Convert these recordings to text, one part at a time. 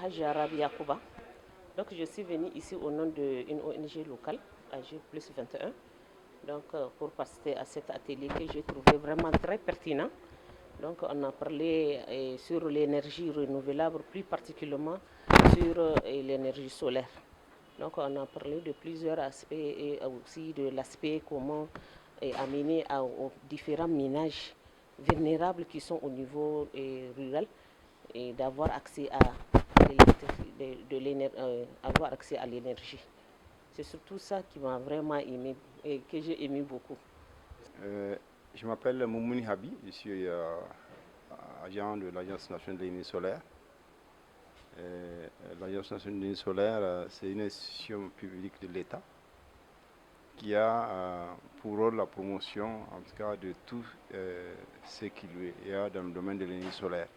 Hajia Rabia Kouba. Donc, je suis venue ici au nom d'une ONG locale, AG plus 21, donc, pour participer à cet atelier que j'ai trouvé vraiment très pertinent. Donc, on a parlé sur l'énergie renouvelable, plus particulièrement sur l'énergie solaire. Donc, on a parlé de plusieurs aspects et aussi de l'aspect comment amener aux différents ménages vulnérables qui sont au niveau rural et d'avoir accès à avoir accès à l'énergie. C'est surtout ça qui m'a vraiment aimé et que j'ai aimé beaucoup. Je m'appelle Moumouni Habi, je suis agent de l'Agence nationale de l'énergie solaire. L'Agence nationale de l'énergie solaire, c'est une institution publique de l'État qui a pour rôle la promotion, en tout cas, de tout ce qu'il y a dans le domaine de l'énergie solaire.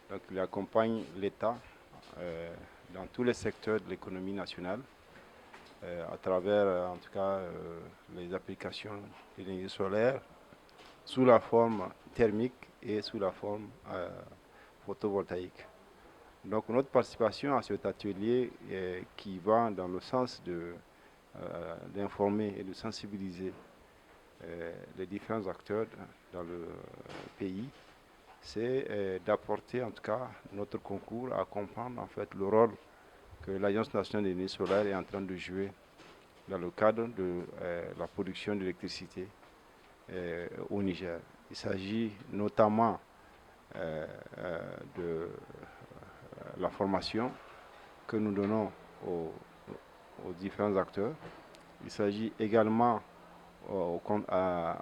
Donc, il accompagne l'État dans tous les secteurs de l'économie nationale, à travers, en tout cas, les applications de l'énergie solaire sous la forme thermique et sous la forme photovoltaïque. Donc, notre participation à cet atelier qui va dans le sens d'informer et de sensibiliser les différents acteurs dans le pays, c'est d'apporter en tout cas notre concours à comprendre en fait le rôle que l'Agence nationale de l'énergie solaire est en train de jouer dans le cadre de la production d'électricité au Niger. Il s'agit notamment de la formation que nous donnons aux différents acteurs. Il s'agit également à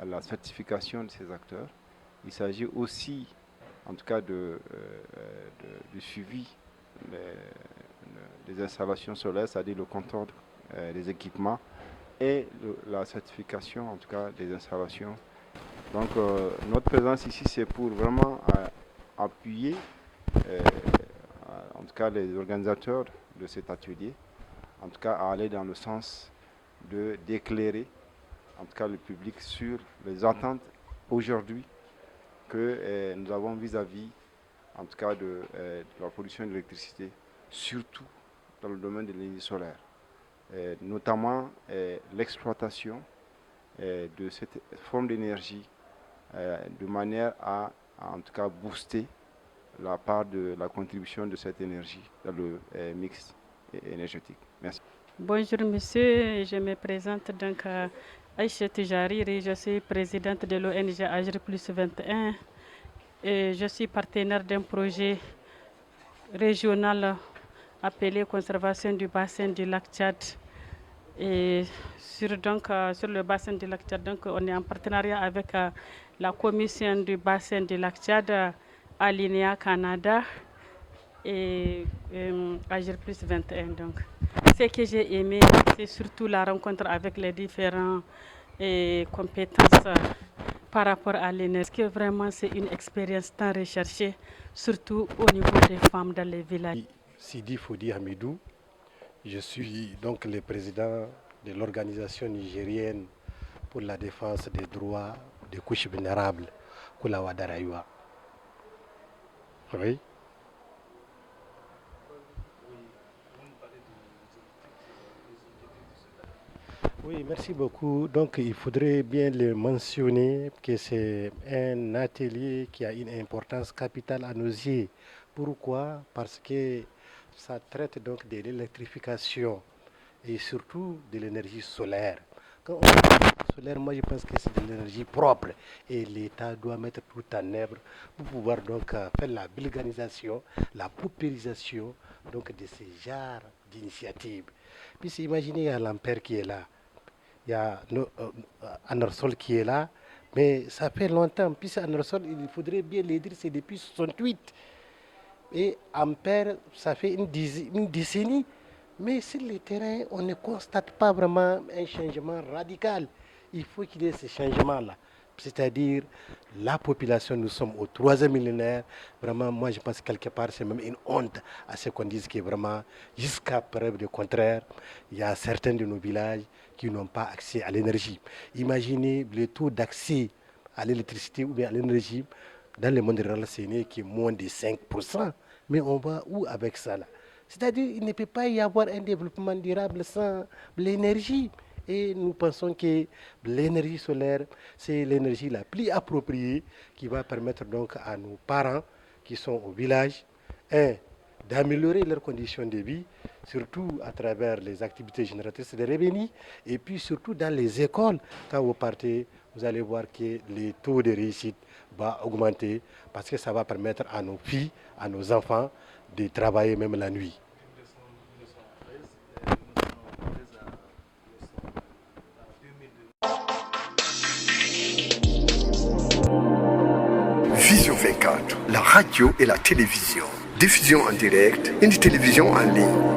la certification de ces acteurs. Il s'agit aussi, en tout cas, du suivi des installations solaires, c'est-à-dire le contrôle des équipements et la certification, en tout cas, des installations. Donc, notre présence ici, c'est pour vraiment appuyer, en tout cas, les organisateurs de cet atelier, en tout cas, à aller dans le sens d'éclairer, en tout cas, le public sur les attentes aujourd'hui que nous avons vis-à-vis, en tout cas, de la production d'électricité, surtout dans le domaine de l'énergie solaire, notamment l'exploitation de cette forme d'énergie de manière à, en tout cas, booster la part de la contribution de cette énergie dans le mix énergétique. Merci. Bonjour monsieur, je me présente donc à Aïcha Jariri, je suis présidente de l'ONG Agir Plus 21 et je suis partenaire d'un projet régional appelé Conservation du bassin du lac Tchad. Et sur le bassin du lac Tchad, donc, on est en partenariat avec la commission du bassin du lac Tchad, Alinea Canada et Agir Plus 21. Donc. Ce que j'ai aimé, c'est surtout la rencontre avec les différentes compétences par rapport à l'énergie. Parce que vraiment, c'est une expérience tant recherchée, surtout au niveau des femmes dans les villages. Sidi Foudi Hamidou, je suis donc le président de l'organisation nigérienne pour la défense des droits des couches vulnérables, Kulawa Daraywa. Oui. Oui, merci beaucoup. Donc, il faudrait bien le mentionner que c'est un atelier qui a une importance capitale à nos yeux. Pourquoi? Parce que ça traite donc de l'électrification et surtout de l'énergie solaire. Quand on parle d'énergie solaire, moi je pense que c'est de l'énergie propre et l'État doit mettre tout en œuvre pour pouvoir donc faire la vulgarisation, la paupérisation donc de ces genres d'initiatives. Puis imaginez, il y a l'Ampère qui est là. Il y a Anersol qui est là, mais ça fait longtemps. Puis Anersol, il faudrait bien le dire, c'est depuis 68. Et Ampère, ça fait une décennie. Mais sur le terrain, on ne constate pas vraiment un changement radical. Il faut qu'il y ait ce changement-là. C'est-à-dire, la population, nous sommes au 3e millénaire. Vraiment, moi, je pense que quelque part, c'est même une honte à ce qu'on dise que vraiment, jusqu'à preuve du contraire, il y a certains de nos villages qui n'ont pas accès à l'énergie. Imaginez le taux d'accès à l'électricité ou bien à l'énergie dans le monde rural, c'est qui est moins de 5%. Mais on va où avec ça là? C'est-à-dire qu'il ne peut pas y avoir un développement durable sans l'énergie. Et nous pensons que l'énergie solaire, c'est l'énergie la plus appropriée qui va permettre donc à nos parents qui sont au village, d'améliorer leurs conditions de vie, surtout à travers les activités génératrices de revenus, et puis surtout dans les écoles. Quand vous partez, vous allez voir que les taux de réussite vont augmenter parce que ça va permettre à nos filles, à nos enfants de travailler même la nuit. Vision 24, la radio et la télévision. Diffusion en direct, une télévision en ligne.